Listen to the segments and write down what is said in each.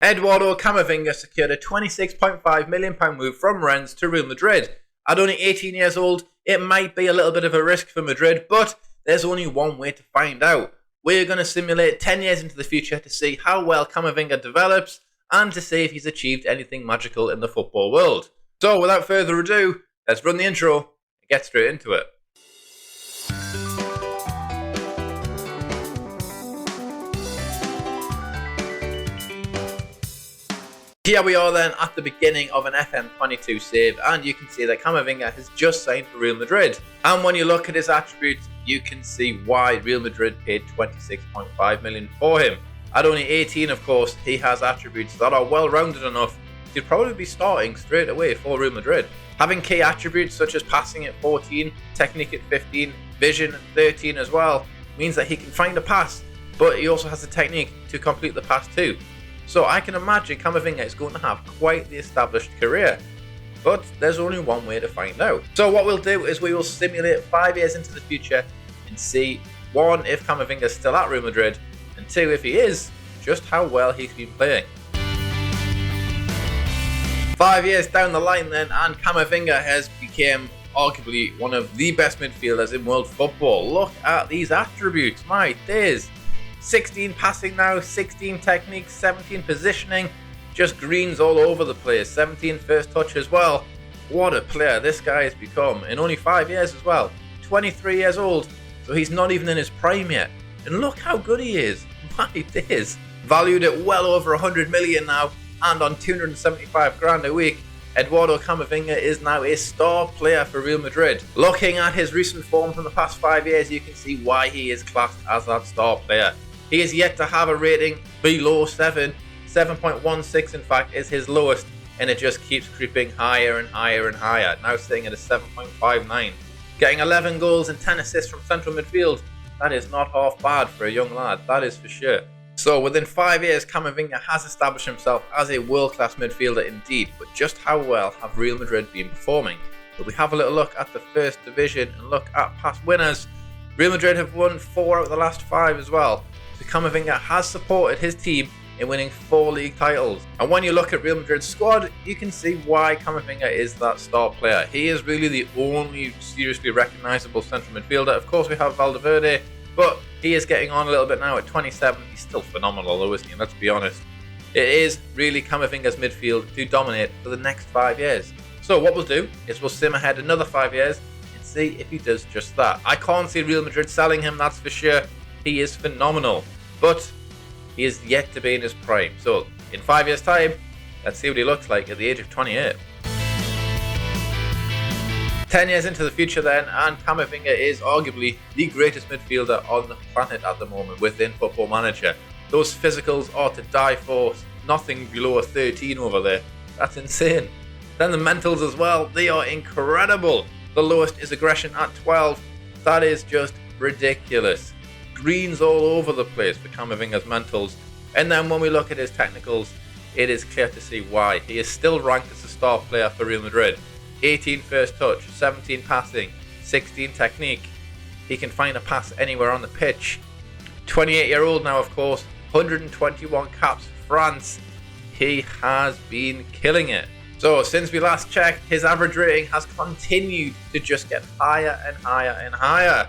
Eduardo Camavinga secured a £26.5 million move from Rennes to Real Madrid. At only 18 years old, it might be a little bit of a risk for Madrid, but there's only one way to find out. We're going to simulate 10 years into the future to see how well Camavinga develops and to see if he's achieved anything magical in the football world. So without further ado, let's run the intro and get straight into it. Here we are then at the beginning of an FM22 save, and you can see that Camavinga has just signed for Real Madrid. And when you look at his attributes, you can see why Real Madrid paid £26.5 million for him. At only 18, of course, he has attributes that are well-rounded enough to probably be starting straight away for Real Madrid. Having key attributes such as passing at 14, technique at 15, vision at 13 as well, means that he can find a pass, but he also has the technique to complete the pass too. So I can imagine Camavinga is going to have quite the established career. But there's only one way to find out. So what we'll do is we will simulate 5 years into the future and see, 1, if Camavinga is still at Real Madrid, and 2, if he is, just how well he's been playing. 5 years down the line then, and Camavinga has become arguably one of the best midfielders in world football. Look at these attributes, my days. 16 passing now, 16 technique, 17 positioning, just greens all over the place, 17 first touch as well. What a player this guy has become in only 5 years as well. 23 years old, so he's not even in his prime yet. And look how good he is, my days. Valued at well over 100 million now, and on 275 grand a week, Eduardo Camavinga is now a star player for Real Madrid. Looking at his recent form from the past 5 years, you can see why he is classed as that star player. He is yet to have a rating below 7. 7.16 in fact is his lowest, and it just keeps creeping higher and higher and higher, now sitting at a 7.59. Getting 11 goals and 10 assists from central midfield, that is not half bad for a young lad, that is for sure. So within 5 years, Camavinga has established himself as a world-class midfielder indeed, but just how well have Real Madrid been performing? If we have a little look at the first division and look at past winners, Real Madrid have won 4 out of the last 5 as well. So Camavinga has supported his team in winning 4 league titles. And when you look at Real Madrid's squad, you can see why Camavinga is that star player. He is really the only seriously recognisable central midfielder. Of course we have Valverde, but he is getting on a little bit now at 27. He's still phenomenal though, isn't he? Let's be honest. It is really Camavinga's midfield to dominate for the next 5 years. So what we'll do is we'll sim ahead another 5 years and see if he does just that. I can't see Real Madrid selling him, that's for sure. He is phenomenal, but he is yet to be in his prime. So in 5 years time, let's see what he looks like at the age of 28. 10 years into the future then, and Camavinga is arguably the greatest midfielder on the planet at the moment within Football Manager. Those physicals are to die for, nothing below a 13 over there. That's insane. Then the mentals as well, they are incredible. The lowest is aggression at 12. That is just ridiculous. Greens all over the place for Camavinga's mentals. And then when we look at his technicals, it is clear to see why. He is still ranked as a star player for Real Madrid. 18 first touch, 17 passing, 16 technique. He can find a pass anywhere on the pitch. 28-year-old now, of course, 121 caps for France. He has been killing it. So since we last checked, his average rating has continued to just get higher and higher and higher.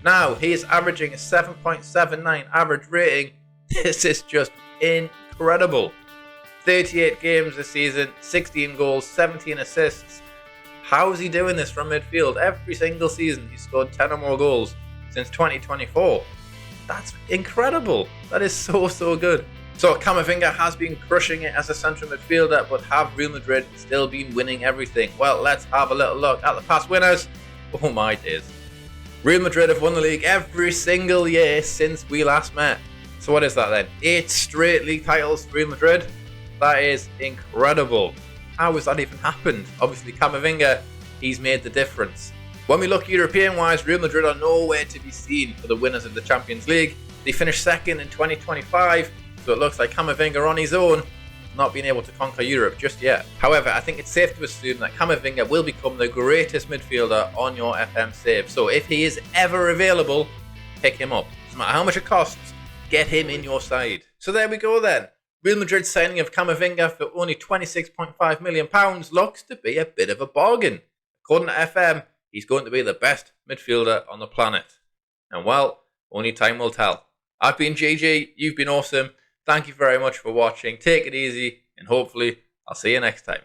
Now he is averaging a 7.79 average rating. This is just incredible. 38 games this season, 16 goals, 17 assists. How is he doing this from midfield? Every single season he's scored 10 or more goals since 2024. That's incredible. That is so good. So Camavinga has been crushing it as a central midfielder, but have Real Madrid still been winning everything? Well, let's have a little look at the past winners. Oh my days. Real Madrid have won the league every single year since we last met. So what is that then? 8 straight league titles for Real Madrid? That is incredible. How has that even happened? Obviously Camavinga, he's made the difference. When we look European-wise, Real Madrid are nowhere to be seen for the winners of the Champions League. They finished second in 2025, so it looks like Camavinga on his own not being able to conquer Europe just yet. However, I think it's safe to assume that Camavinga will become the greatest midfielder on your FM save. So if he is ever available, pick him up. No matter how much it costs, get him in your side. So there we go then. Real Madrid's signing of Camavinga for only £26.5 million looks to be a bit of a bargain. According to FM, he's going to be the best midfielder on the planet. And well, only time will tell. I've been GG, you've been awesome. Thank you very much for watching. Take it easy, and hopefully I'll see you next time.